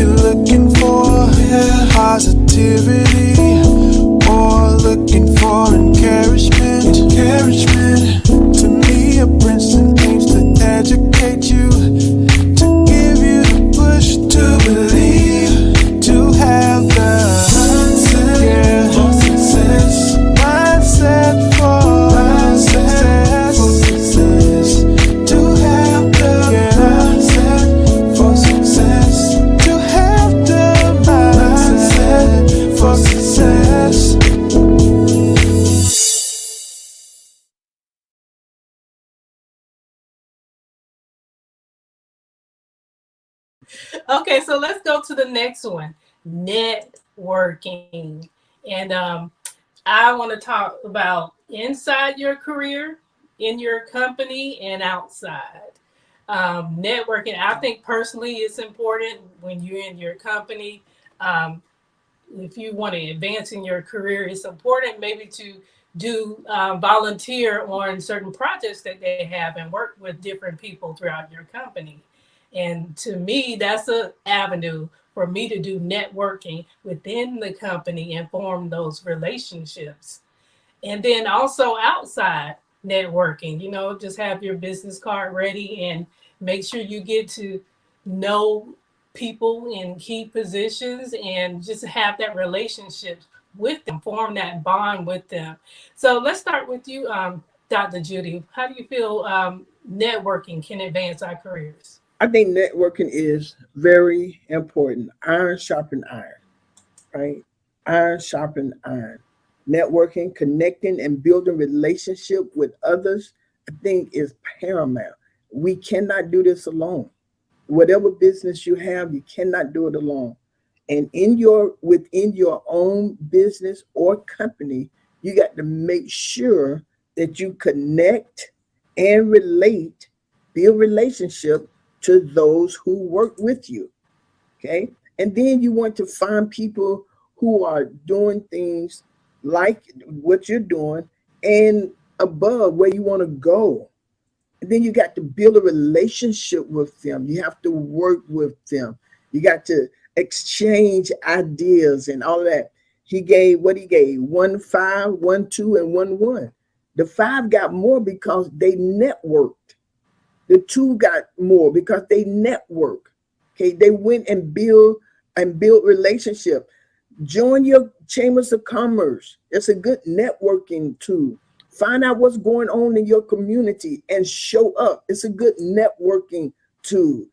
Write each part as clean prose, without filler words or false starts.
you're looking for positivity or looking for encouragement, Temia Brinson aims to educate you, to give you the push to believe, to have the mindset for success, mindset for success, to have the mindset for success, to have the mindset for success. Okay, so let's go to the next one, networking. And I want to talk about inside your career, in your company, and outside. Networking, I think personally it's important when you're in your company. Um, if you want to advance in your career, it's important maybe to do volunteer on certain projects that they have and work with different people throughout your company. And to me, that's an avenue for me to do networking within the company and form those relationships. And then also outside networking, just have your business card ready and make sure you get to know people in key positions and just have that relationship with them, form that bond with them. So let's start with you, Dr. Judy. How do you feel networking can advance our careers? I think networking is very important. Iron sharpen iron, right? Iron sharpen iron. Networking, connecting, and building relationship with others, I think is paramount. We cannot do this alone. Whatever business you have, you cannot do it alone. And within your own business or company, you got to make sure that you connect and relate, build relationship to those who work with you. Okay. And then you want to find people who are doing things like what you're doing and above where you want to go. And then you got to build a relationship with them. You have to work with them. You got to exchange ideas and all of that. He gave 1 5, 1 2, and 1 1. The 5 got more because they networked. The 2 got more because they network. Okay, they went and built relationship. Join your chambers of commerce. It's a good networking tool. Find out what's going on in your community and show up. It's a good networking tool.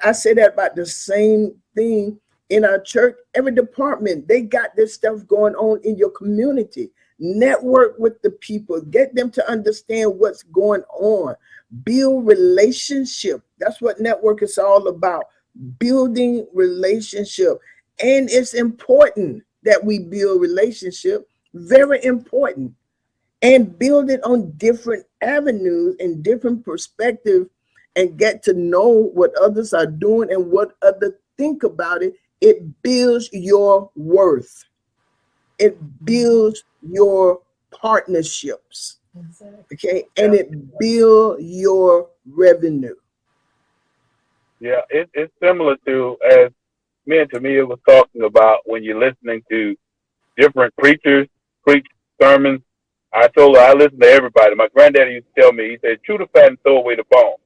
I say that about the same thing in our church. Every department, they got this stuff going on in your community. Network with the people. Get them to understand what's going on. Build relationship. That's what network is all about. Building relationship. And it's important that we build relationship. Very important. And build it on different avenues and different perspectives and get to know what others are doing and what others think about it. It builds your worth. It builds your partnerships. Okay. And it builds your revenue. Yeah, it's similar to as me and Temia was talking about when you're listening to different preachers preach sermons. I told her I listen to everybody. My granddaddy used to tell me, he said, chew the fat and throw away the bone.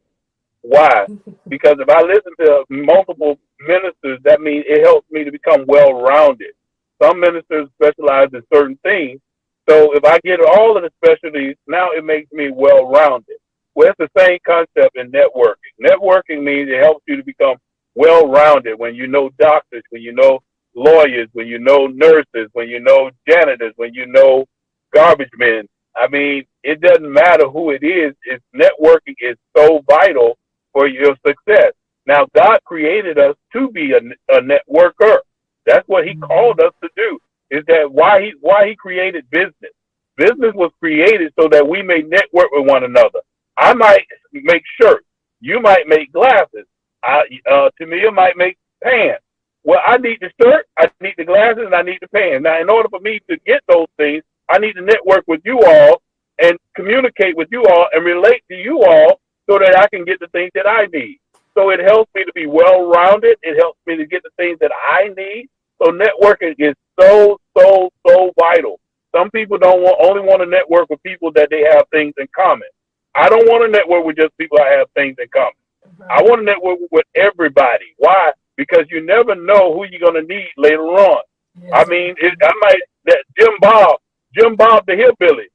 Why? Because if I listen to multiple ministers, that means it helps me to become well-rounded. Some ministers specialize in certain things. So if I get all of the specialties, now it makes me well-rounded. Well, it's the same concept in networking. Networking means it helps you to become well-rounded when you know doctors, when you know lawyers, when you know nurses, when you know janitors, when you know garbage men. I mean, it doesn't matter who it is. It's networking is so vital for your success. Now, God created us to be a networker. That's what He called us to do. Is that why he created business? Business was created so that we may network with one another. I might make shirts. You might make glasses. Temia might make pants. Well, I need the shirt, I need the glasses, and I need the pants. Now, in order for me to get those things, I need to network with you all and communicate with you all and relate to you all so that I can get the things that I need. so it helps me to be well-rounded. It helps me to get the things that I need. So networking is so vital. Some people only want to network with people that they have things in common. I don't want to network with just people I have things in common. I want to network with everybody. Why? Because you never know who you're going to need later on. Yes. I mean, that Jim Bob the hillbilly.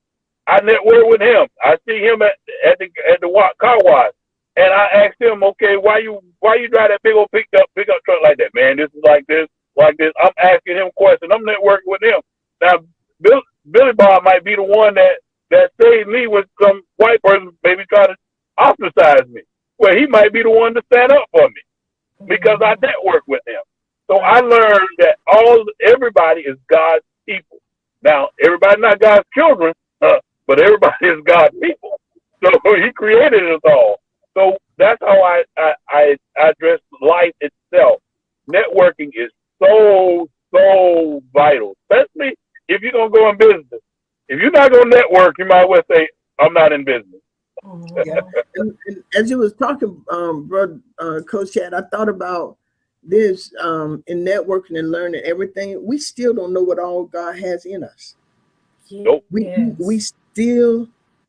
I network with him. I see him at the car wash, and I asked him, okay, why you drive that big old pickup truck like that, man? This is like this. I'm asking him questions. I'm networking with him. Now, Billy Bob might be the one that saved me when some white person maybe try to ostracize me. Well, he might be the one to stand up for me because I network with him. So I learned that everybody is God's people. Now, everybody not God's children, but everybody is God's people. So he created us all. So that's how I address life itself. Networking is so vital, especially if you're going to go in business. If you're not going to network, you might well say, I'm not in business. Yeah. And as you was talking, brother, Coach Chad, I thought about this in networking and learning everything. We still don't know what all God has in us. Nope. We still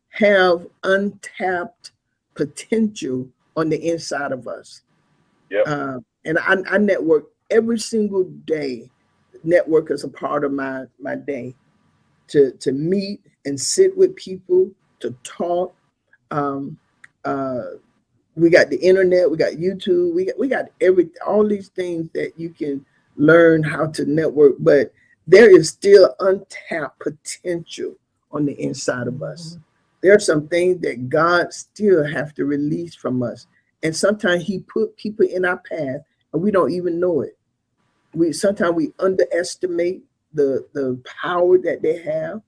have untapped potential on the inside of us. Yep. And I network every single day. Network is a part of my day to meet and sit with people, to talk. We got the internet, we got YouTube, we got all these things that you can learn how to network, but there is still untapped potential on the inside of us. There are some things that God still have to release from us. And sometimes he put people in our path and we don't even know it. Sometimes we underestimate the power that they have.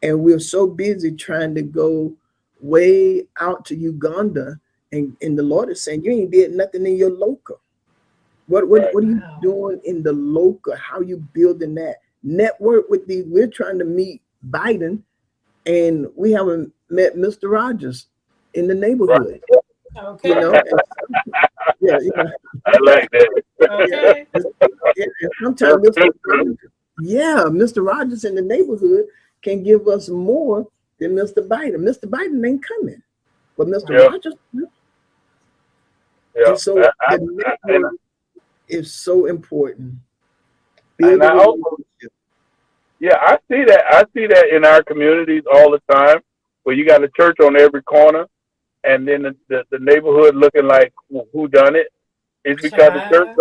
And we're so busy trying to go way out to Uganda. And the Lord is saying, you ain't did nothing in your local. What are you doing in the local? How are you building that? Network with these. We're trying to meet Biden, and we haven't met Mr. Rogers in the neighborhood. Right. Okay. You know? Yeah. I like that. Okay. And sometimes Mr. Rogers in the neighborhood can give us more than Mr. Biden. Mr. Biden ain't coming, but Mr. Rogers. Yeah. And so the network is so important. And I see that. I see that in our communities all the time, where you got a church on every corner, and then the neighborhood looking like who done it. It's because the church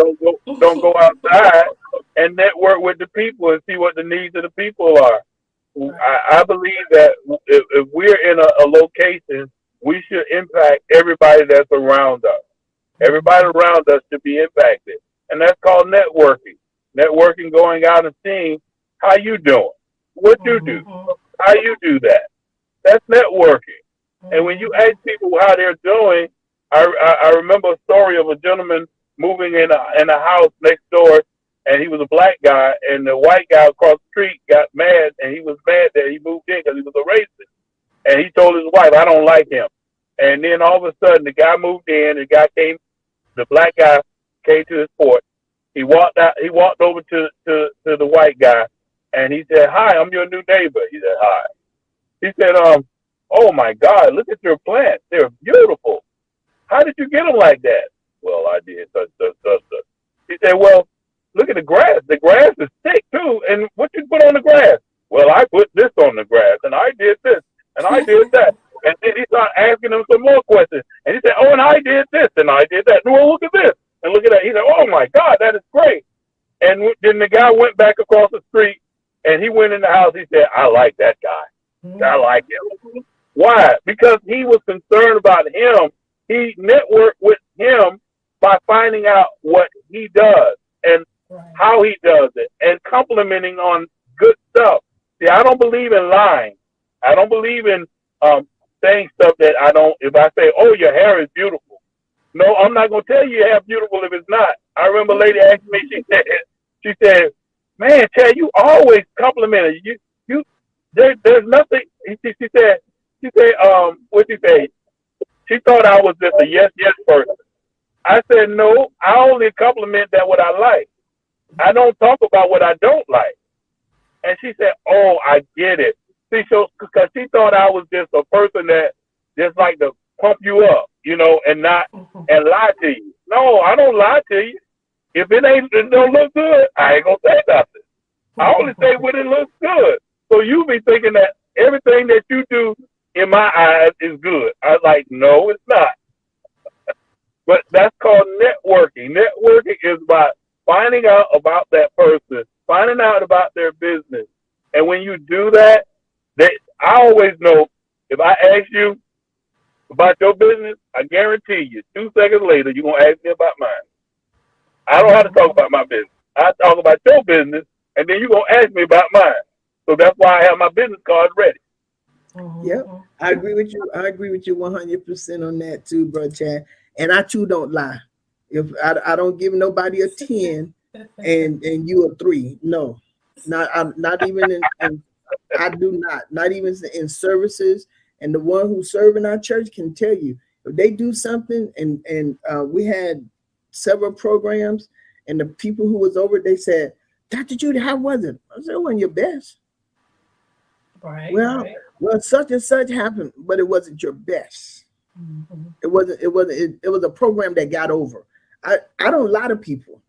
don't go outside and network with the people and see what the needs of the people are. I believe that if we're in a location, we should impact everybody that's around us. Everybody around us should be impacted. And that's called networking. Networking, going out and seeing how you doing, what you do, how you do that. That's networking. And when you ask people how they're doing, I remember a story of a gentleman moving in a house next door, and he was a black guy, and the white guy across the street got mad, and he was mad that he moved in because he was a racist. And he told his wife, I don't like him. And then all of a sudden, the guy moved in, the black guy came to his porch. He walked out. He walked over to the white guy, and he said, "Hi, I'm your new neighbor." He said, "Hi." He said, "Oh my God, look at your plants. They're beautiful. How did you get them like that?" "Well, I did such. He said, "Well, look at the grass. The grass is thick too. And what you put on the grass?" "Well, I put this on the grass, and I did this, and I did that." And then he started asking him some more questions. And he said, "Oh, and I did this, and I did that. Well, look at this, and look at that." He said, "Oh my God, that is great." And then the guy went back across the street, and he went in the house. He said, "I like that guy. I like him." Why? Because he was concerned about him. He networked with him by finding out what he does and how he does it and complimenting on good stuff. See, I don't believe in lying. I don't believe in saying stuff that I don't. If I say, "Oh, your hair is beautiful," no, I'm not going to tell you your hair beautiful if it's not. I remember a lady asked me. She said, "Man, Chad, you always complimented you. There's nothing." She said, what she say? She thought I was just a yes person. I said, no, I only compliment that what I like. I don't talk about what I don't like. And she said, oh, I get it. See, so because she thought I was just a person that just like to pump you up, and not and lie to you. No, I don't lie to you. If it don't look good, I ain't gonna say nothing. I only say when it looks good. So you be thinking that everything that you do in my eyes is good. I was like, no, it's not. But that's called networking. Networking is about finding out about that person, finding out about their business. And when you do that, I always know if I ask you about your business, I guarantee you 2 seconds later, you're going to ask me about mine. I don't have to talk about my business. I talk about your business, and then you're going to ask me about mine. So that's why I have my business cards ready. Yep, I agree with you. I agree with you 100% on that too, bro, Chad. And I too don't lie. If I don't give nobody a 10 and you a 3, no, not even in I do not even in services. And the one who's serving our church can tell you if they do something. And we had several programs, and the people who was over, they said, Dr. Judy, how was it? I said, it wasn't your best. Right. Well, such and such happened, but it wasn't your best. Mm-hmm. It was a program that got over. I don't lie to people.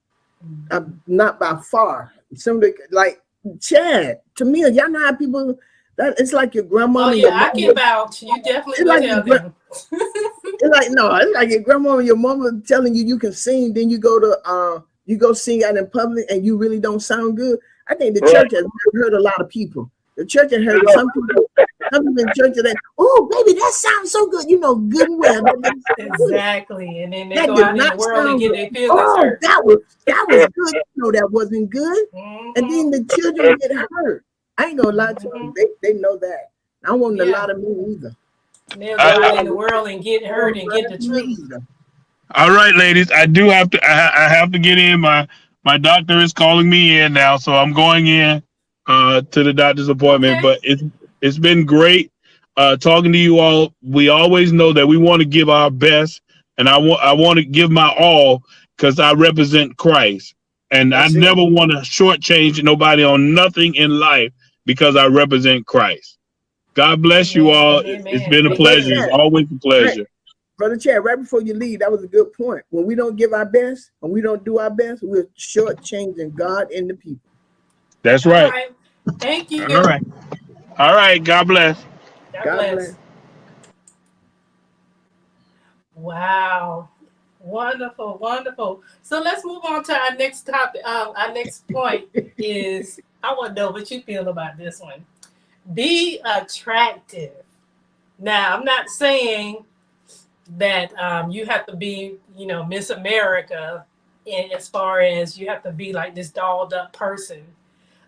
Mm-hmm. I'm not by far. Somebody like Chad, Temia, y'all know how people that it's like your grandma. Oh yeah, I can vouch. You definitely will tell them. It's like your grandma and your mama telling you can sing, then you go sing out in public and you really don't sound good. I think the church has hurt a lot of people. The church has heard some people in church that, oh, baby, that sounds so good. Good and well. Exactly. And then they go out in the world and get their feelings hurt. That was good. That wasn't good. Mm-hmm. And then the children get hurt. I ain't gonna lie to them. They know that. I don't want a lot of me either. They'll go out in the world and get hurt and get the truth. All right, ladies. I do have to. I have to get in. My doctor is calling me in now, so I'm going in to the doctor's appointment. Okay. But it's been great talking to you all. We always know that we want to give our best, and I want to give my all because I represent Christ, and I never want to shortchange nobody on nothing in life because I represent Christ. God bless you all. Amen. It's been a pleasure. It's always a pleasure. Brother Chad, right before you leave, that was a good point. When we don't give our best, when we don't do our best, we're shortchanging God and the people. That's right. All right. Thank you. All right. God bless. God bless. Wow. Wonderful, wonderful. So let's move on to our next topic. Our next point is, I want to know what you feel about this one. Be attractive. Now, I'm not saying that you have to be, Miss America, as far as you have to be like this dolled up person.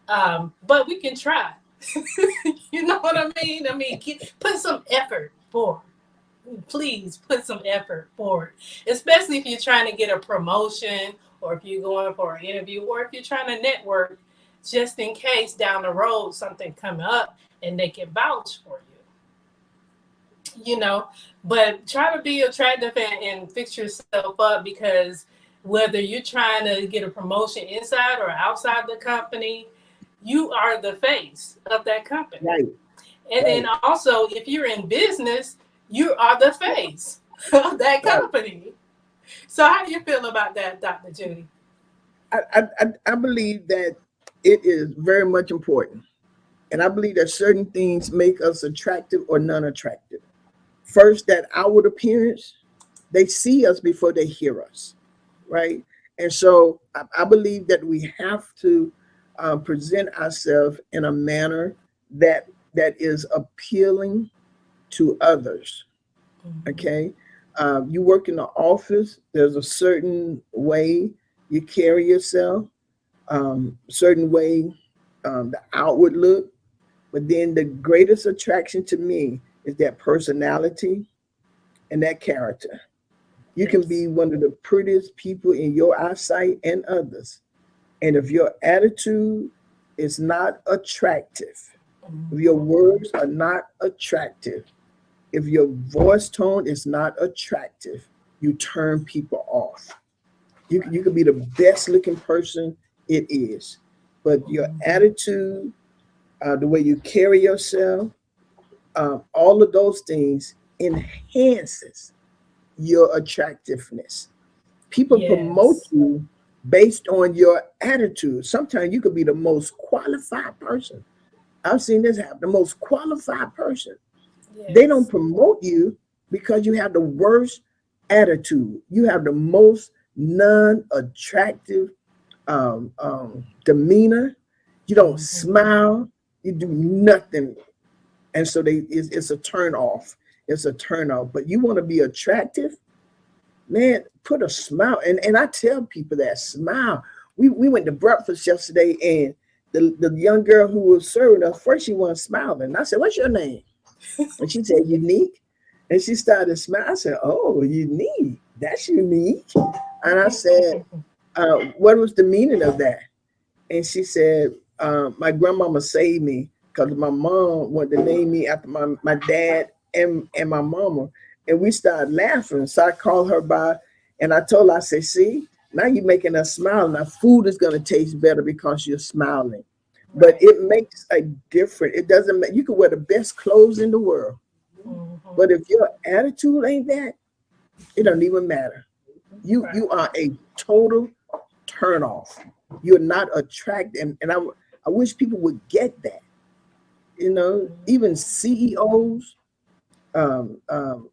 But we can try. You know what I mean? Put some effort forward. Please put some effort forward, especially if you're trying to get a promotion or if you're going for an interview or if you're trying to network, just in case down the road something come up and they can vouch for you. But try to be attractive and fix yourself up, because whether you're trying to get a promotion inside or outside the company, you are the face of that company. Right. And then also, if you're in business, you are the face of that company. So how do you feel about that, Dr. Judy? I believe that it is very much important. And I believe that certain things make us attractive or non-attractive. First, that outward appearance, they see us before they hear us, right? And so I believe that we have to present ourselves in a manner that is appealing to others, okay? You work in the office, there's a certain way you carry yourself, certain way the outward look, but then the greatest attraction to me is that personality and that character. You can be one of the prettiest people in your eyesight and others. And if your attitude is not attractive, if your words are not attractive, if your voice tone is not attractive, you turn people off. You could be the best looking person it is, but your attitude, the way you carry yourself, all of those things enhances your attractiveness. People promote Yes. you based on your attitude. Sometimes you could be the most qualified person. I've seen this happen. The most qualified person. They don't Yes. promote you because you have the worst attitude. You have the most non-attractive demeanor. You don't smile. You do nothing, and so it's a turn off. It's a turn off. But you want to be attractive, man. Put a smile, and I tell people that smile. We went to breakfast yesterday, and the young girl who was serving us first, she wasn't smiling. And I said, "What's your name?" And she said, "Unique." And she started smiling. I said, "Oh, unique. That's unique." And I said, "What was the meaning of that?" And she said, "My grandmama saved me because my mom wanted to name me after my dad and my mama." And we started laughing. So I called her by and I told her, I said, "See, now you're making us smile. Now food is going to taste better because you're smiling." But Right. it makes a difference. It doesn't make, you can wear the best clothes in the world, but if your attitude ain't that, it don't even matter. Right. You are a total turn off. You're not attractive. And I wish people would get that. You know, even CEOs, um, um,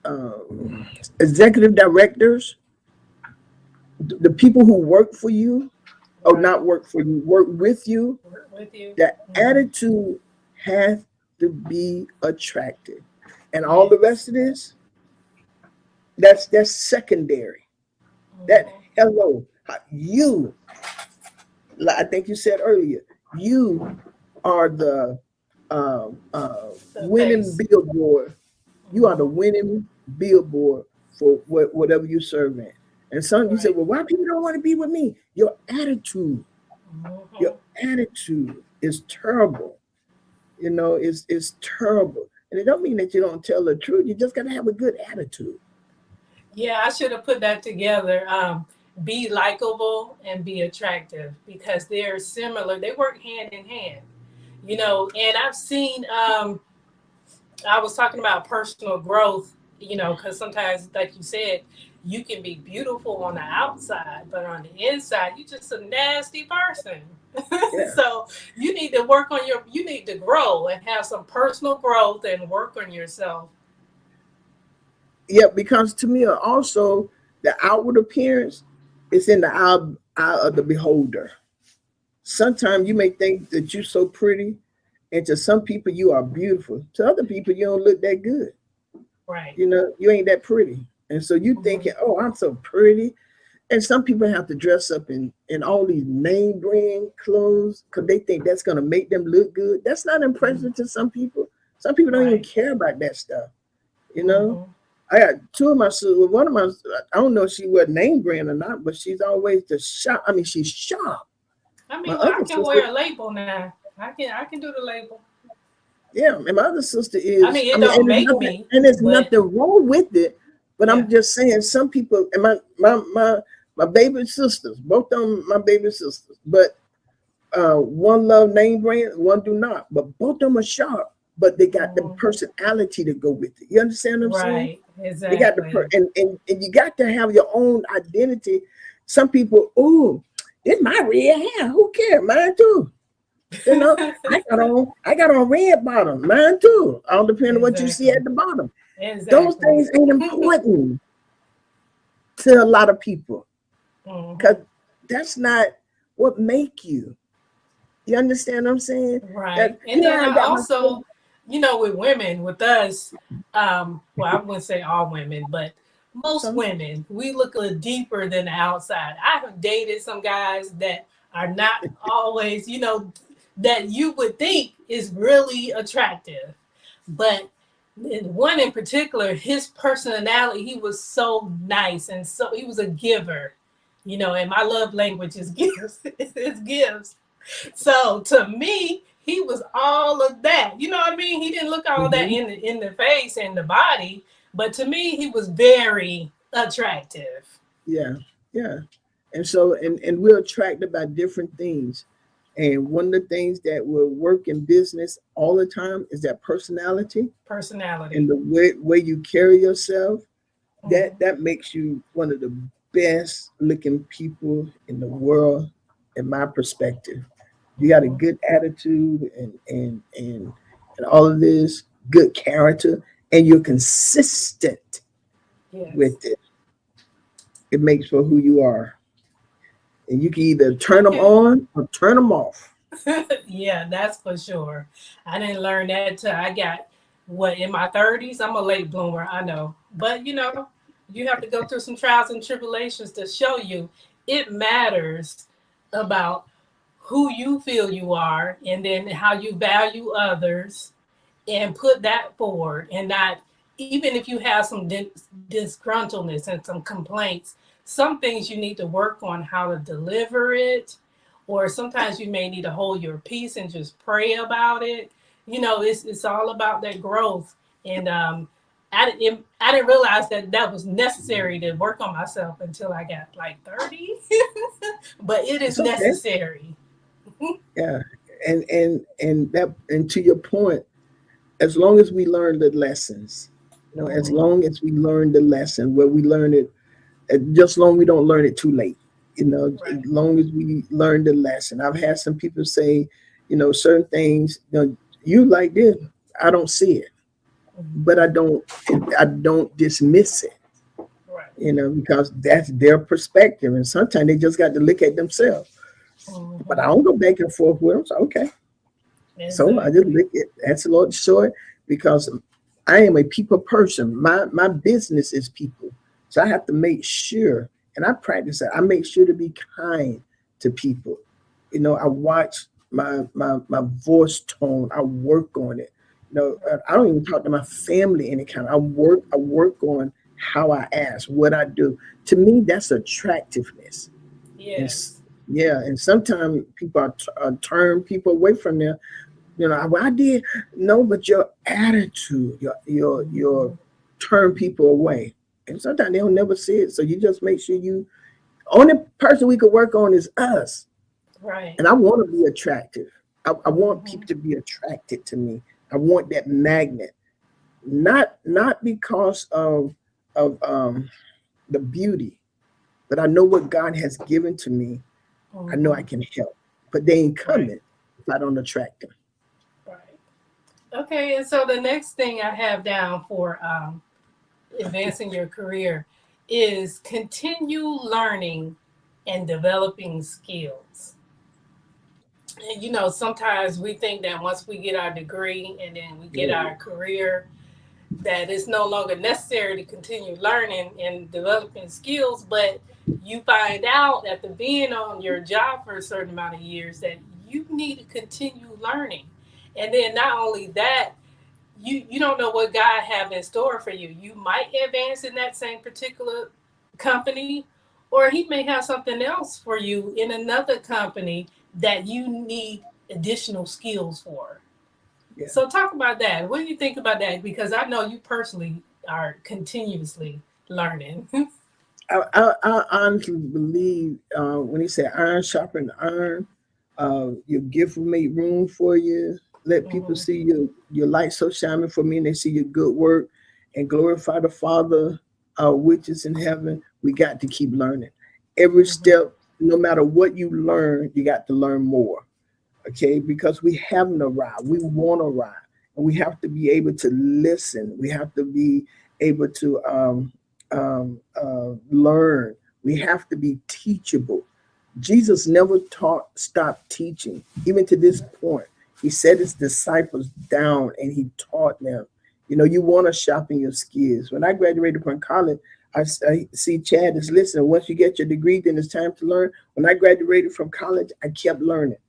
um, executive directors, the people who work for you, or Right. not work for you, work with you, With you. that attitude has to be attractive. And all the Yes. rest of this, that's secondary. That hello, you, like I think you said earlier, you are the The winning face. billboard. You are the winning billboard for whatever you serve in. And some you say, Right. well, why people don't want to be with me? Your attitude is terrible. You know, it's terrible. And it don't mean that you don't tell the truth. You just gotta have a good attitude. Yeah, I should have put that together. Be likable and be attractive because they're similar. They work hand in hand, and I've seen, I was talking about personal growth, because sometimes, like you said, you can be beautiful on the outside, but on the inside, you're just a nasty person. Yeah. So you need to grow and have some personal growth and work on yourself. Yeah, because to me also the outward appearance is in the eye of the beholder. Sometimes you may think that you're so pretty, and to some people you are beautiful. To other people you don't look that good. Right. You know, you ain't that pretty. And so you thinking, oh, I'm so pretty. And some people have to dress up in all these name brand clothes because they think that's gonna make them look good. That's not impressive to some people. Some people don't even Right. care about that stuff, you know. Hmm. I got two of my sisters. Well, one of my, I don't know if she wear name brand or not, but she's always the shop. I mean, she's sharp. I My mean, well, I other can sister, wear a label now. I can do the label. yeah, and my other sister I is. mean, I it mean, don't make me, and there's but nothing wrong with it. But yeah. I'm just saying, some people, and my baby sisters, both of them, my baby sisters, but one love name brand, one do not. But both of them are sharp, but they got the Hmm. personality to go with it. You understand what I'm saying? Right. They got Exactly. and you got to have your own identity. Some people, oh, it's my red hair. Who cares? Mine too. You know, I got on red bottom. Mine too. All depending on what you see Exactly. at the bottom. Those Exactly. things ain't important to a lot of people because Hmm. that's not what make you. You understand what I'm saying? Right. That And then I I got my also, with women, with us, well, I wouldn't say all women, but most some women, we look a little deeper than the outside. I have dated some guys that are not always, that you would think is really attractive. But one in particular, his personality, he was so nice and so he was a giver, and my love language is gifts. It's gifts. So to me, he was all of that. You know what I mean? He didn't look all that Mhm. in the face and the body, but to me, he was very attractive. Yeah, yeah. And so, and we're attracted by different things. And one of the things that will work in business all the time is that personality and Personality. the way you carry yourself. Mhm. That makes you one of the best looking people in the world, in my perspective. You got a Mhm. good attitude and all of this, good character, and you're consistent Yes. with it. It makes for who you are. And you can either turn them Okay. on or turn them off. Yeah, that's for sure. I didn't learn that till I got what in my 30s. I'm a late bloomer, I know. But you have to go through some trials and tribulations to show you it matters about who you feel you are and then how you value others and put that forward and not even if you have some disgruntledness and some complaints, some things you need to work on how to deliver it, or sometimes you may need to hold your peace and just pray about it. It's all about that growth. And I didn't realize that was necessary to work on myself until I got like 30. But it is It's okay. necessary. Yeah. And to your point, as long as we learn the lessons, as Mhm. long as we learn the lesson where we learn it, just long we don't learn it too late. As Right. long as we learn the lesson. I've had some people say, certain things, you like this, I don't see it, but Mhm. I don't dismiss it, Right. because that's their perspective. And sometimes they just got to look at themselves. But I Mhm. don't go back and forth with them. So, okay. So I just Exactly. look at that's a lot short because I am a people person. My business is people. So I have to make sure, and I practice that. I make sure to be kind to people. I watch my voice tone. I work on it. I don't even talk to my family any kind. I work on how I ask, what I do. To me, that's attractiveness. And Yes. yeah, and sometimes people turn people away from there. Well, I did no, but your attitude, your Mhm. turn people away, and sometimes they'll never see it. So you just make sure you only person we could work on is us. Right. And I want to be attractive. I want Mhm. people to be attracted to me. I want that magnet, not because of the beauty, but I know what God has given to me. I know I Mhm. can help, but they ain't Right. coming if I don't attract them. Right. Okay. And so the next thing I have down for advancing your career is continue learning and developing skills. And sometimes we think that once we get our degree and then we get our career, that it's no longer necessary to continue learning and developing skills, but you find out after being on your job for a certain amount of years that you need to continue learning. And then not only that, you don't know what God have in store for you. You might advance in that same particular company, or he may have something else for you in another company that you need additional skills for. Yeah. So talk about that. What do you think about that? Because I know you personally are continuously learning. I honestly believe when he said iron sharpen iron, your gift will make room for you. Let people Mhm. see your light so shining for me, and they see your good work and glorify the Father, which is in heaven. We got to keep learning. Every Mhm. step, no matter what you learn, you got to learn more. Okay, because we haven't arrived. We want to arrive, and we have to be able to listen. We have to be able to learn. We have to be teachable. Jesus never taught, stopped teaching, even to this point. He set his disciples down and he taught them. You want to sharpen your skills. When I graduated from college, I see Chad is listening. Once you get your degree, then it's time to learn. When I graduated from college, I kept learning.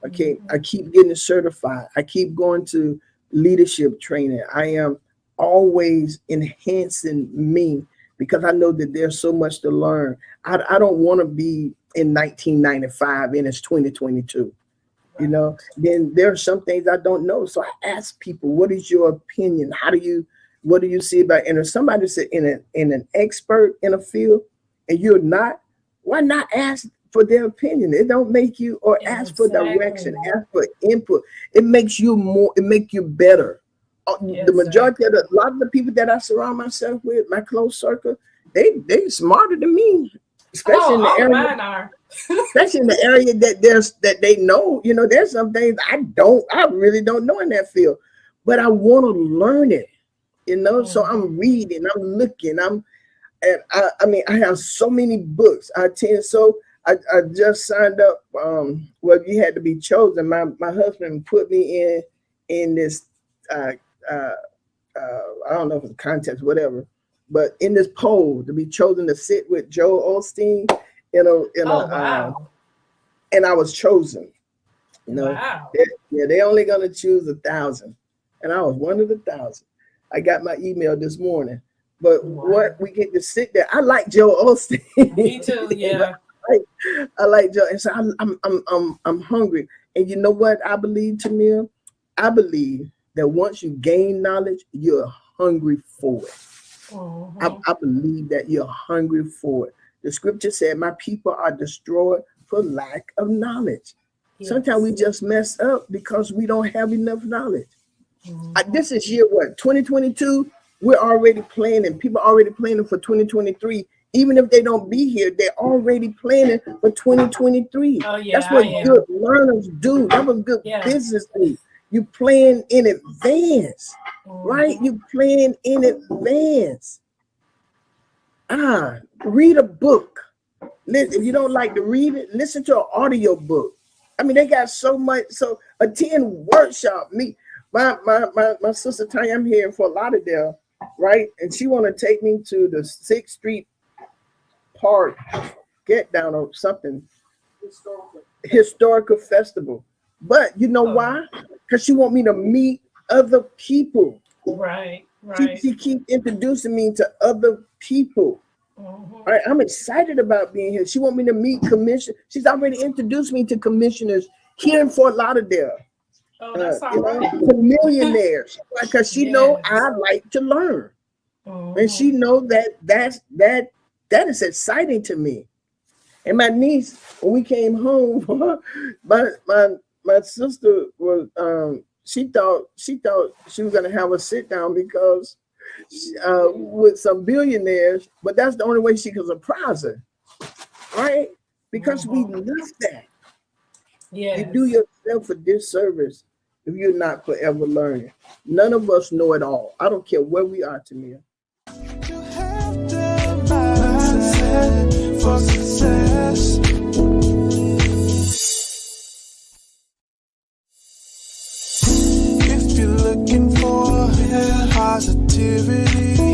Okay, I Mhm. keep getting certified. I keep going to leadership training. I am always enhancing me because I know that there's so much to learn. I don't want to be in 1995 and it's 2022. Right. Then there are some things I don't know. So I ask people, what is your opinion? What do you see about, and if somebody's in an expert in a field, and you're not, why not ask for their opinion? It don't make you, or ask for direction, ask for input. It makes you more, it makes you better. The majority of a lot of the people that I surround myself with, my close circle, they smarter than me, especially in the area. Mine are. Especially in the area that they know. You know, there's some things I really don't know in that field, but I want to learn it. You know, so I'm reading, I'm looking, I mean, I have so many books. I just signed up. Well, you had to be chosen. My husband put me in this. I don't know if it's contest, whatever, but in this poll to be chosen to sit with Joel Osteen. Wow. And I was chosen. You know, wow. They're only gonna choose 1,000, and I was one of the 1,000. I got my email this morning. But what we get to sit there, I like Joe Osteen. Me too, yeah. I like Joe, and so I'm hungry. And you know what I believe, Temia? I believe that once you gain knowledge, you're hungry for it. I believe that you're hungry for it. The scripture said, "My people are destroyed for lack of knowledge." Yes. Sometimes we just mess up because we don't have enough knowledge. This is year what, 2022. We're already planning. People are already planning for 2023. Even if they don't be here, they're already planning for 2023. Oh, yeah, that's what good learners do. That was good business do. You plan in advance, right? You plan in advance. Read a book. If you don't like to read it, listen to an audio book. I mean, they got so much. So attend workshop. My sister Tanya, I'm here in Fort Lauderdale, right? And she want to take me to the 6th Street Park get down or something, historical festival. But you know why? Because she want me to meet other people. Right. She keep introducing me to other people. All right, I'm excited about being here. She want me to meet commission. She's already introduced me to commissioners here in Fort Lauderdale. Oh, that's all right. To millionaires, because she know I like to learn, and she know that is exciting to me. And my niece, when we came home, my sister was she thought she was gonna have a sit down because with some billionaires, but that's the only way she could surprise her, right? Because we love that. Yeah, you do yourself a disservice if you're not forever learning. None of us know it all. I don't care where we are, Temia. You have the mindset for success. If you're looking for positivity,